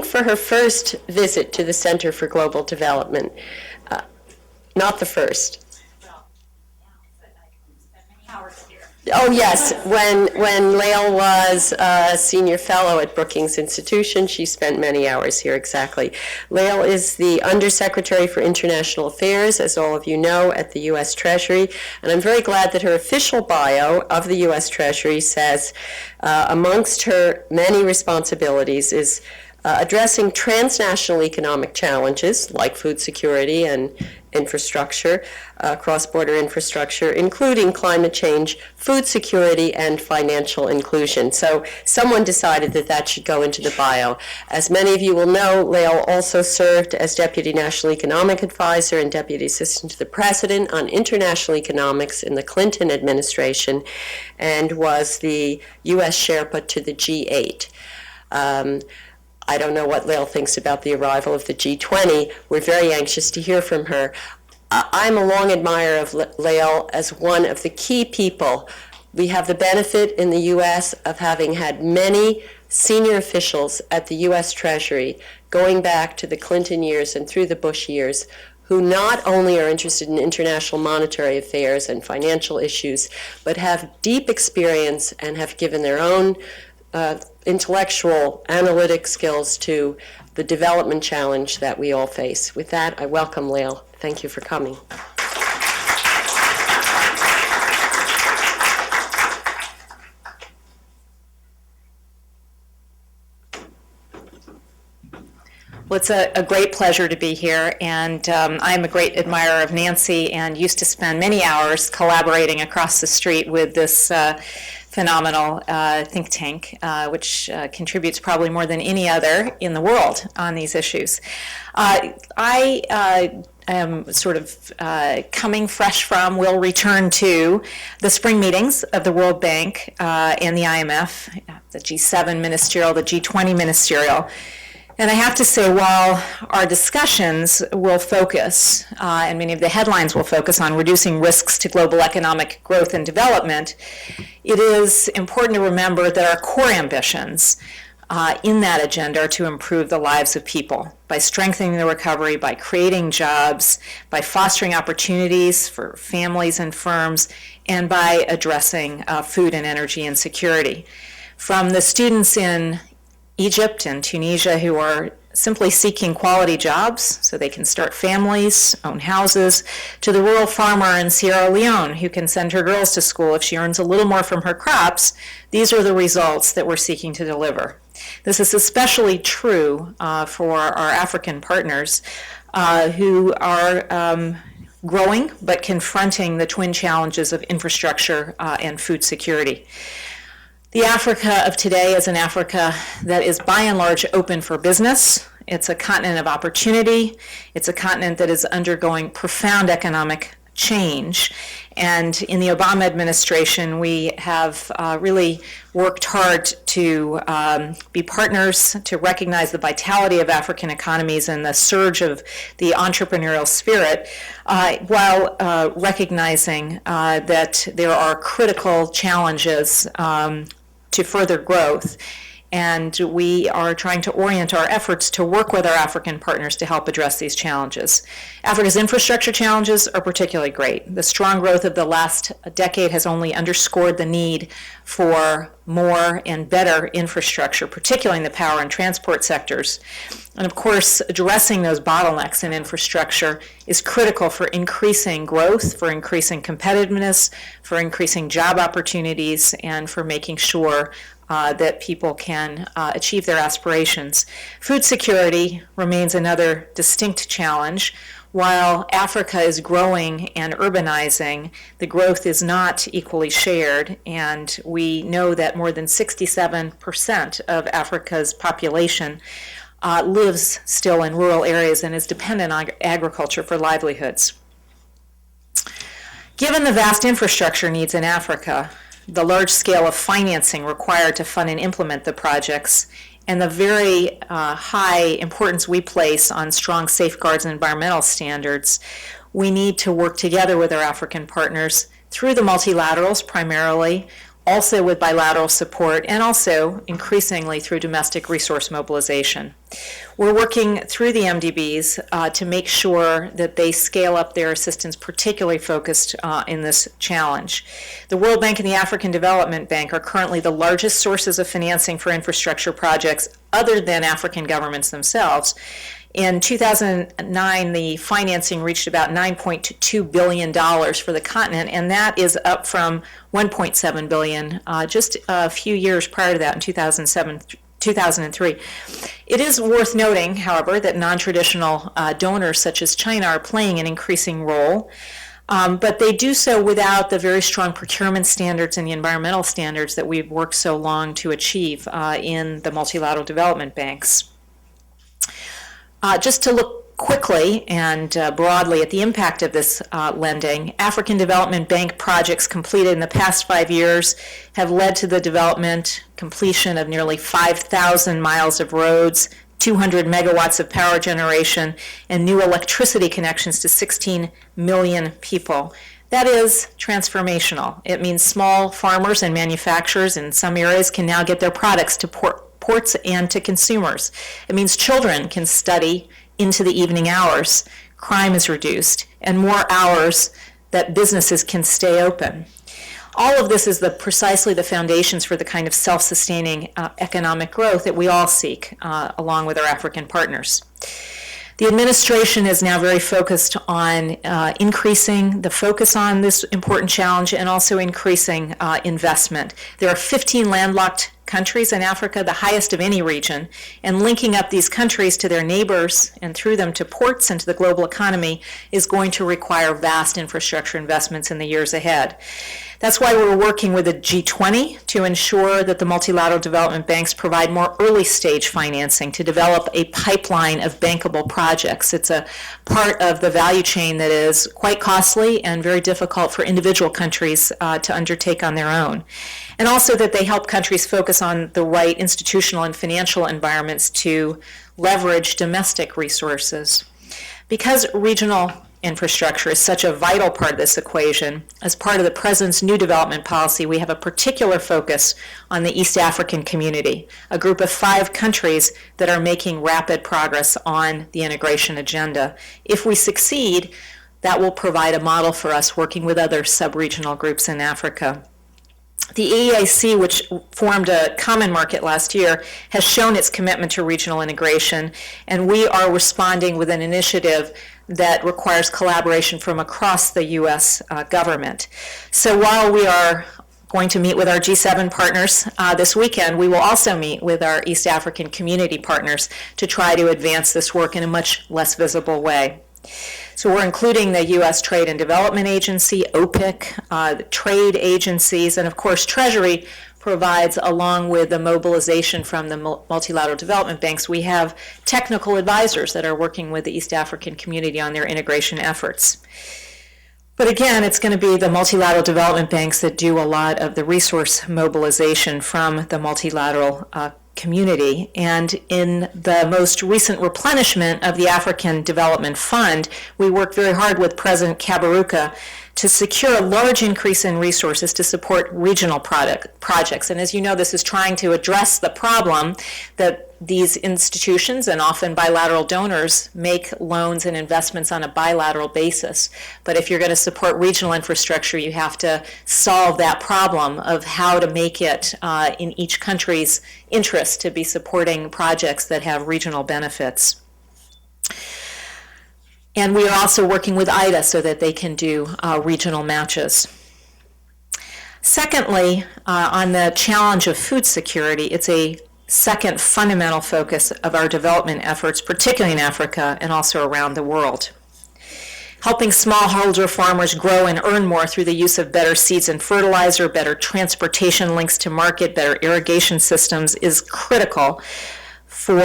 think for her first visit to the Center for Global Development. Not the first. Oh yes, when Lael was a senior fellow at Brookings Institution, she spent many hours here, exactly. Lael is the Undersecretary for International Affairs, as all of you know, at the U.S. Treasury, and I'm very glad that her official bio of the U.S. Treasury says, amongst her many responsibilities is addressing transnational economic challenges like food security and infrastructure, cross-border infrastructure, including climate change, food security, and financial inclusion. So someone decided that that should go into the bio. As many of you will know, Lael also served as Deputy National Economic Advisor and Deputy Assistant to the President on International Economics in the Clinton administration, and was the U.S. Sherpa to the G8. I don't know what Lael thinks about the arrival of the G-20. We're very anxious to hear from her. I'm a long admirer of Lael as one of the key people. We have the benefit in the U.S. of having had many senior officials at the U.S. Treasury going back to the Clinton years and through the Bush years, who not only are interested in international monetary affairs and financial issues, but have deep experience and have given their own intellectual, analytic skills to the development challenge that we all face. With that, I welcome Lael. Thank you for coming. Well, it's a great pleasure to be here, and I'm a great admirer of Nancy and used to spend many hours collaborating across the street with this phenomenal think tank, which contributes probably more than any other in the world on these issues. I am sort of coming fresh from, will return to the spring meetings of the World Bank and the IMF, the G7 ministerial, the G20 ministerial. And I have to say, while our discussions will focus, and many of the headlines will focus on reducing risks to global economic growth and development, it is important to remember that our core ambitions in that agenda are to improve the lives of people by strengthening the recovery, by creating jobs, by fostering opportunities for families and firms, and by addressing food and energy insecurity. From the students in Egypt and Tunisia who are simply seeking quality jobs so they can start families, own houses, to the rural farmer in Sierra Leone who can send her girls to school if she earns a little more from her crops, these are the results that we're seeking to deliver. This is especially true for our African partners who are growing but confronting the twin challenges of infrastructure and food security. The Africa of today is an Africa that is by and large open for business. It's a continent of opportunity. It's a continent that is undergoing profound economic change. And in the Obama administration, we have really worked hard to be partners, to recognize the vitality of African economies and the surge of the entrepreneurial spirit, while recognizing that there are critical challenges to further growth. And we are trying to orient our efforts to work with our African partners to help address these challenges. Africa's infrastructure challenges are particularly great. The strong growth of the last decade has only underscored the need for more and better infrastructure, particularly in the power and transport sectors. And of course, addressing those bottlenecks in infrastructure is critical for increasing growth, for increasing competitiveness, for increasing job opportunities, and for making sure that people can achieve their aspirations. Food security remains another distinct challenge. While Africa is growing and urbanizing, the growth is not equally shared, and we know that more than 67% of Africa's population lives still in rural areas and is dependent on agriculture for livelihoods. Given the vast infrastructure needs in Africa, the large scale of financing required to fund and implement the projects, and the very high importance we place on strong safeguards and environmental standards, we need to work together with our African partners through the multilaterals primarily, also with bilateral support, and also increasingly through domestic resource mobilization. We're working through the MDBs to make sure that they scale up their assistance, particularly focused in this challenge. The World Bank and the African Development Bank are currently the largest sources of financing for infrastructure projects other than African governments themselves. In 2009, the financing reached about $9.2 billion for the continent, and that is up from $1.7 billion just a few years prior to that in 2003. It is worth noting, however, that non-traditional donors such as China are playing an increasing role, but they do so without the very strong procurement standards and the environmental standards that we've worked so long to achieve in the multilateral development banks. Just to look quickly and broadly at the impact of this lending, African Development Bank projects completed in the past 5 years have led to the development, completion of nearly 5,000 miles of roads, 200 megawatts of power generation, and new electricity connections to 16 million people. That is transformational. It means small farmers and manufacturers in some areas can now get their products to ports and to consumers. It means children can study into the evening hours, crime is reduced, and more hours that businesses can stay open. All of this is precisely the foundations for the kind of self-sustaining economic growth that we all seek along with our African partners. The administration is now very focused on increasing the focus on this important challenge and also increasing investment. There are 15 landlocked countries in Africa, the highest of any region, and linking up these countries to their neighbors and through them to ports and to the global economy is going to require vast infrastructure investments in the years ahead. That's why we're working with the G-20 to ensure that the multilateral development banks provide more early stage financing to develop a pipeline of bankable projects. It's a part of the value chain that is quite costly and very difficult for individual countries to undertake on their own. And also that they help countries focus on the right institutional and financial environments to leverage domestic resources. Because regional infrastructure is such a vital part of this equation, as part of the President's new development policy, we have a particular focus on the East African community, a group of 5 countries that are making rapid progress on the integration agenda. If we succeed, that will provide a model for us working with other sub-regional groups in Africa. The EAC, which formed a common market last year, has shown its commitment to regional integration, and we are responding with an initiative that requires collaboration from across the U.S. Government. So while we are going to meet with our G7 partners this weekend, we will also meet with our East African community partners to try to advance this work in a much less visible way. So we're including the U.S. Trade and Development Agency, OPIC, the trade agencies, and of course Treasury provides, along with the mobilization from the multilateral development banks, we have technical advisors that are working with the East African community on their integration efforts. But again, it's going to be the multilateral development banks that do a lot of the resource mobilization from the multilateral community. And in the most recent replenishment of the African Development Fund, we worked very hard with President Kaberuka to secure a large increase in resources to support regional projects. And as you know, this is trying to address the problem that these institutions and often bilateral donors make loans and investments on a bilateral basis. But if you're going to support regional infrastructure, you have to solve that problem of how to make it in each country's interest to be supporting projects that have regional benefits. And we are also working with IDA so that they can do regional matches. Secondly, on the challenge of food security, it's a second fundamental focus of our development efforts, particularly in Africa and also around the world. Helping smallholder farmers grow and earn more through the use of better seeds and fertilizer, better transportation links to market, better irrigation systems is critical for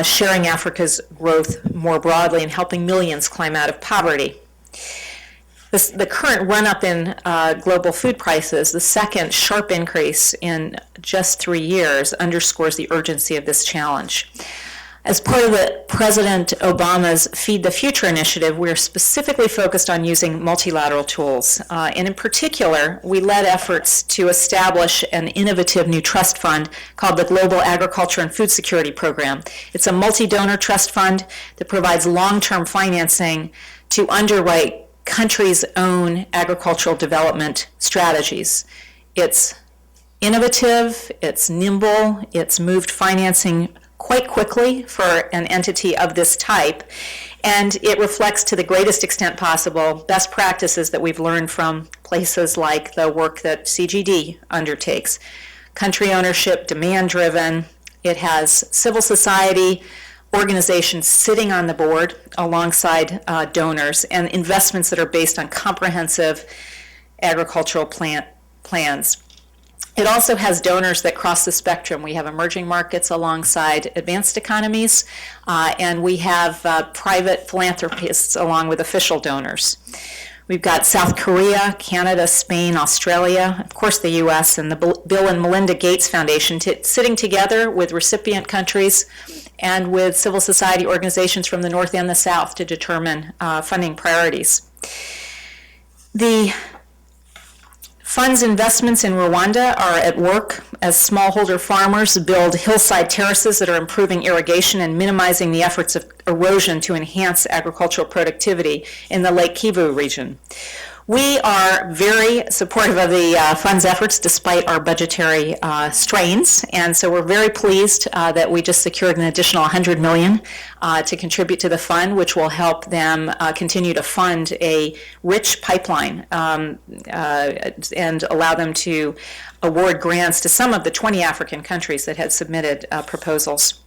sharing Africa's growth more broadly and helping millions climb out of poverty. The current run-up in global food prices, the second sharp increase in just 3 years, underscores the urgency of this challenge. As part of President Obama's Feed the Future initiative, we are specifically focused on using multilateral tools. And in particular, we led efforts to establish an innovative new trust fund called the Global Agriculture and Food Security Program. It's a multi-donor trust fund that provides long-term financing to underwrite countries' own agricultural development strategies. It's innovative, it's nimble, it's moved financing quite quickly for an entity of this type, and it reflects to the greatest extent possible best practices that we've learned from places like the work that CGD undertakes. Country ownership, demand-driven. It has civil society organizations sitting on the board alongside donors, and investments that are based on comprehensive agricultural plans. It also has donors that cross the spectrum. We have emerging markets alongside advanced economies, and we have private philanthropists along with official donors. We've got South Korea, Canada, Spain, Australia, of course the US, and the Bill and Melinda Gates Foundation sitting together with recipient countries and with civil society organizations from the North and the South to determine funding priorities. The fund's investments in Rwanda are at work as smallholder farmers build hillside terraces that are improving irrigation and minimizing the efforts of erosion to enhance agricultural productivity in the Lake Kivu region. We are very supportive of the fund's efforts despite our budgetary strains, and so we're very pleased that we just secured an additional $100 million to contribute to the fund, which will help them continue to fund a rich pipeline and allow them to award grants to some of the 20 African countries that had submitted proposals.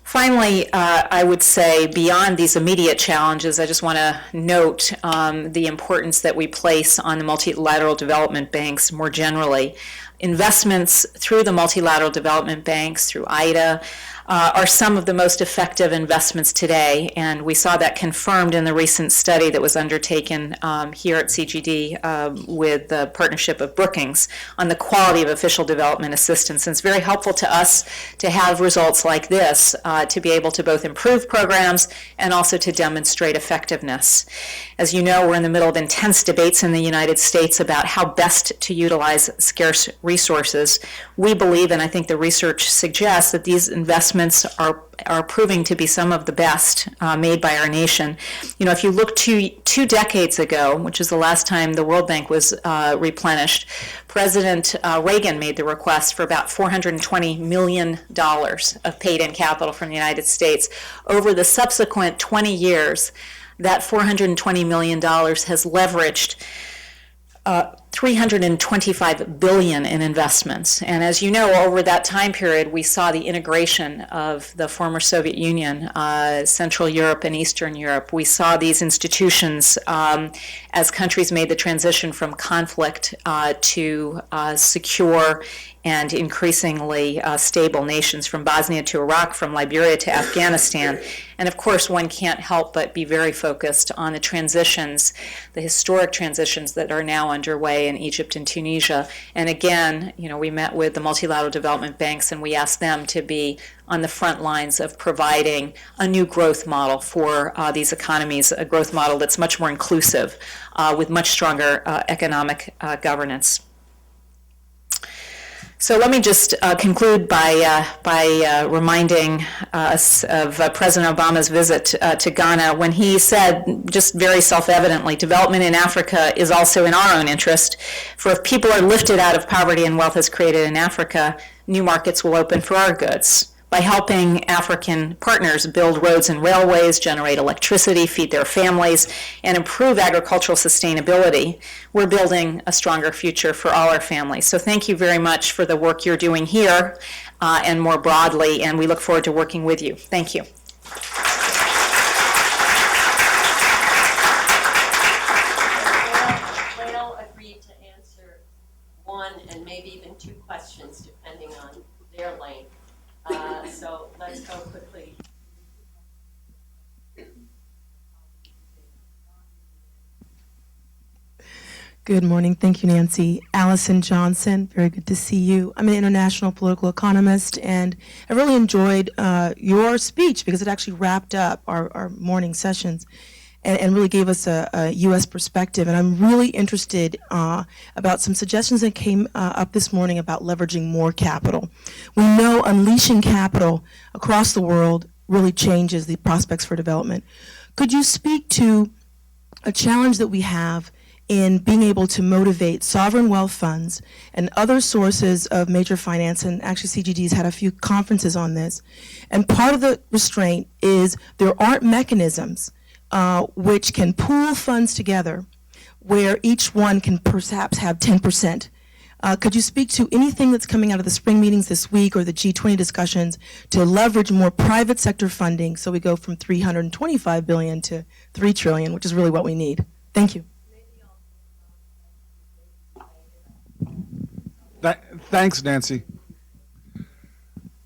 Finally, I would say beyond these immediate challenges, I just want to note the importance that we place on the multilateral development banks more generally. Investments through the multilateral development banks, through IDA, are some of the most effective investments today, and we saw that confirmed in the recent study that was undertaken here at CGD with the partnership of Brookings on the quality of official development assistance. And it's very helpful to us to have results like this to be able to both improve programs and also to demonstrate effectiveness. As you know, we're in the middle of intense debates in the United States about how best to utilize scarce resources. We believe, and I think the research suggests, that these investments are proving to be some of the best made by our nation. You know, if you look two decades ago, which is the last time the World Bank was replenished, President Reagan made the request for about $420 million of paid-in capital from the United States. Over the subsequent 20 years, that $420 million has leveraged $325 billion in investments. And as you know, over that time period, we saw the integration of the former Soviet Union, Central Europe and Eastern Europe. We saw these institutions as countries made the transition from conflict to secure and increasingly stable nations, from Bosnia to Iraq, from Liberia to Afghanistan. And of course, one can't help but be very focused on the transitions, the historic transitions that are now underway in Egypt and Tunisia. And again, you know, we met with the multilateral development banks and we asked them to be on the front lines of providing a new growth model for these economies, a growth model that's much more inclusive with much stronger economic governance. So let me just conclude by reminding us of President Obama's visit to Ghana when he said, just very self-evidently, development in Africa is also in our own interest. For if people are lifted out of poverty and wealth is created in Africa, new markets will open for our goods. By helping African partners build roads and railways, generate electricity, feed their families, and improve agricultural sustainability, we're building a stronger future for all our families. So thank you very much for the work you're doing here and more broadly, and we look forward to working with you. Thank you. Lael agreed to answer one and maybe even two questions depending on their length. So let's go quickly. Good morning. Thank you, Nancy. Allison Johnson, very good to see you. I'm an international political economist, and I really enjoyed your speech because it actually wrapped up our morning sessions and really gave us a U.S. perspective. And I'm really interested about some suggestions that came up this morning about leveraging more capital. We know unleashing capital across the world really changes the prospects for development. Could you speak to a challenge that we have in being able to motivate sovereign wealth funds and other sources of major finance, and actually CGD's had a few conferences on this. And part of the restraint is there aren't mechanisms which can pool funds together where each one can perhaps have 10%. Could you speak to anything that's coming out of the spring meetings this week or the G-20 discussions to leverage more private sector funding so we go from $325 billion to $3 trillion, which is really what we need? Thank you. Thanks, Nancy.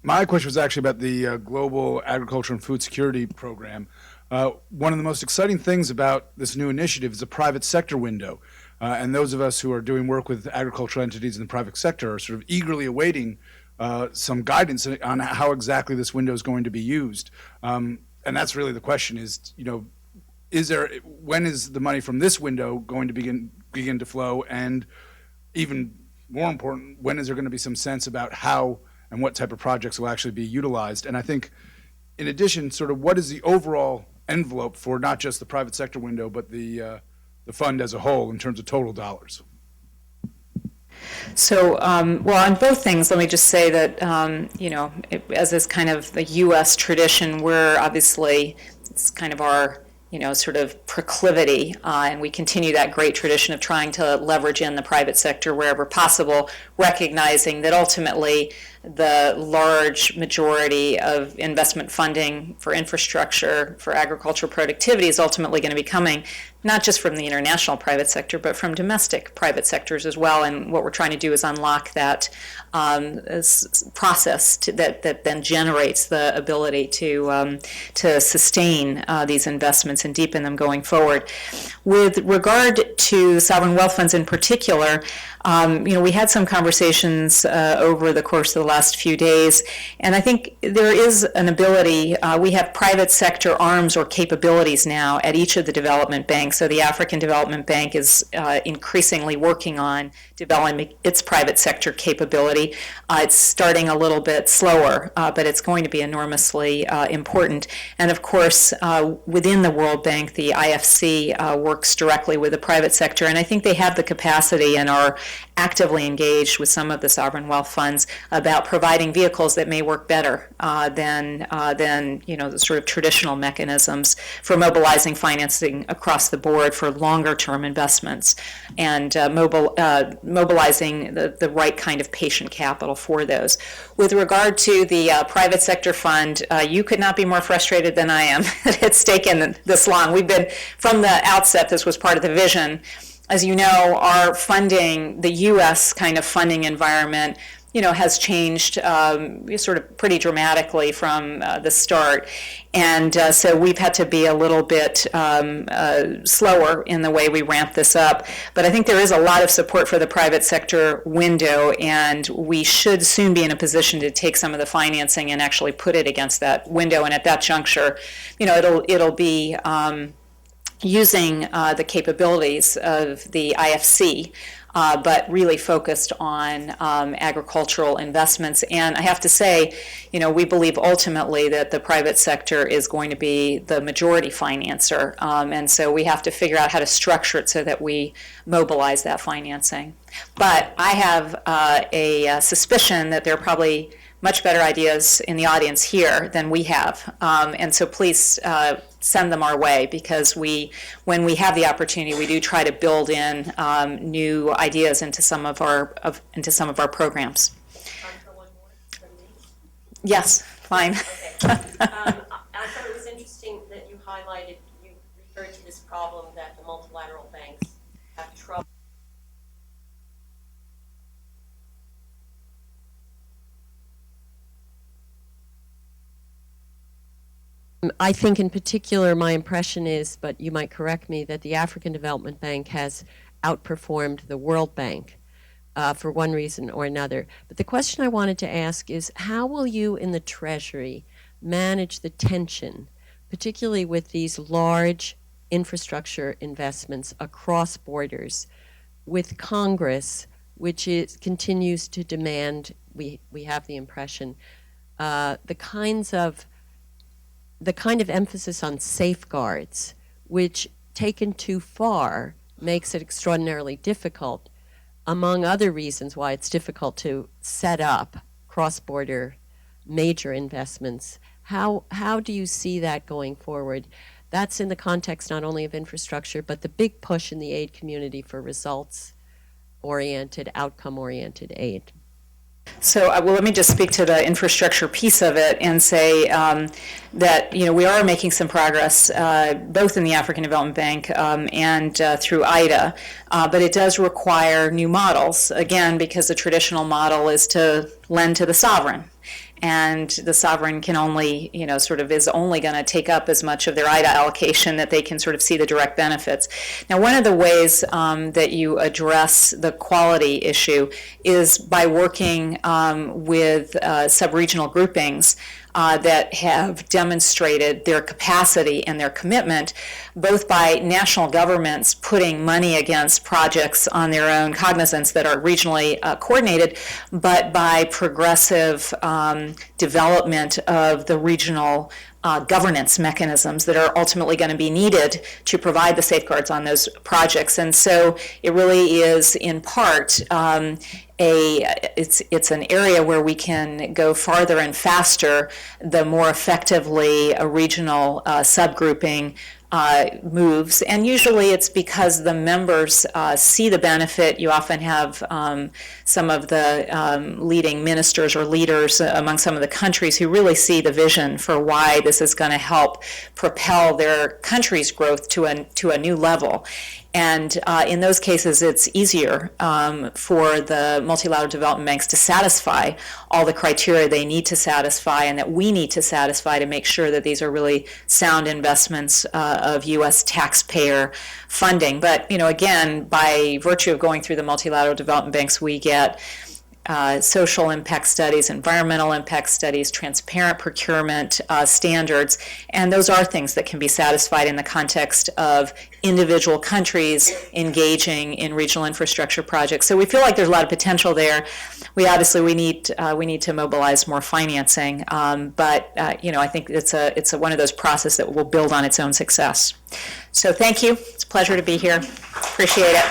My question was actually about the Global Agriculture and Food Security Program. One of the most exciting things about this new initiative is the private sector window. And those of us who are doing work with agricultural entities in the private sector are sort of eagerly awaiting some guidance on how exactly this window is going to be used. And that's really the question is, when is the money from this window going to begin to flow? And even more important, when is there going to be some sense about how and what type of projects will actually be utilized? And I think, in addition, sort of what is the overall envelope for not just the private sector window, but the fund as a whole in terms of total dollars? So, well, on both things, let me just say that, as is kind of the U.S. tradition, we're obviously, it's kind of our sort of proclivity, and we continue that great tradition of trying to leverage in the private sector wherever possible, recognizing that ultimately the large majority of investment funding for infrastructure, for agricultural productivity is ultimately going to be coming not just from the international private sector, but from domestic private sectors as well. And what we're trying to do is unlock that process that then generates the ability to sustain these investments and deepen them going forward. With regard to sovereign wealth funds in particular, we had some conversations over the course of the last few days, and I think there is an ability, we have private sector arms or capabilities now at each of the development banks. So the African Development Bank is increasingly working on developing its private sector capability. It's starting a little bit slower, but it's going to be enormously important. And of course, within the World Bank, the IFC works directly with the private sector, and I think they have the capacity and are actively engaged with some of the sovereign wealth funds about providing vehicles that may work better than the sort of traditional mechanisms for mobilizing financing across the board for longer term investments and mobilizing the right kind of patient capital for those. With regard to the private sector fund, you could not be more frustrated than I am that it's taken this long. We've been, from the outset, this was part of the vision. As you know, our funding, the U.S. kind of funding environment, has changed sort of pretty dramatically from the start. And so we've had to be a little bit slower in the way we ramp this up. But I think there is a lot of support for the private sector window, and we should soon be in a position to take some of the financing and actually put it against that window. And at that juncture, it'll be using the capabilities of the IFC, but really focused on agricultural investments. And I have to say, we believe ultimately that the private sector is going to be the majority financer. And so we have to figure out how to structure it so that we mobilize that financing. But I have a suspicion that there are probably much better ideas in the audience here than we have. And so please send them our way, because when we have the opportunity, we do try to build in new ideas into some of our programs. Time for one more from me? Yes, fine. Okay. I thought it was interesting that you referred to this problem that the multilateral banks have trouble. I think in particular, my impression is, but you might correct me, that the African Development Bank has outperformed the World Bank for one reason or another. But the question I wanted to ask is, how will you in the Treasury manage the tension, particularly with these large infrastructure investments across borders, with Congress, which continues to demand, we have the impression, the kind of emphasis on safeguards, which taken too far makes it extraordinarily difficult, among other reasons why it's difficult to set up cross-border major investments. How do you see that going forward? That's in the context not only of infrastructure, but the big push in the aid community for results-oriented, outcome-oriented aid. So, well, let me just speak to the infrastructure piece of it and say that, we are making some progress, both in the African Development Bank and through IDA, but it does require new models, again, because the traditional model is to lend to the sovereign. And the sovereign can only, is only going to take up as much of their IDA allocation that they can sort of see the direct benefits. Now, one of the ways that you address the quality issue is by working with sub-regional groupings that have demonstrated their capacity and their commitment, both by national governments putting money against projects on their own cognizance that are regionally coordinated, but by progressive development of the regional governance mechanisms that are ultimately going to be needed to provide the safeguards on those projects. And so it really is, in part, it's an area where we can go farther and faster the more effectively a regional subgrouping moves, and usually it's because the members see the benefit. You often have some of the leading ministers or leaders among some of the countries who really see the vision for why this is going to help propel their country's growth to a new level. And in those cases, it's easier for the multilateral development banks to satisfy all the criteria they need to satisfy and that we need to satisfy to make sure that these are really sound investments of U.S. taxpayer funding. But, again, by virtue of going through the multilateral development banks, we get social impact studies, environmental impact studies, transparent procurement standards, and those are things that can be satisfied in the context of individual countries engaging in regional infrastructure projects. So we feel like there's a lot of potential there. We need to mobilize more financing, but I think it's one of those processes that will build on its own success. So thank you. It's a pleasure to be here. Appreciate it.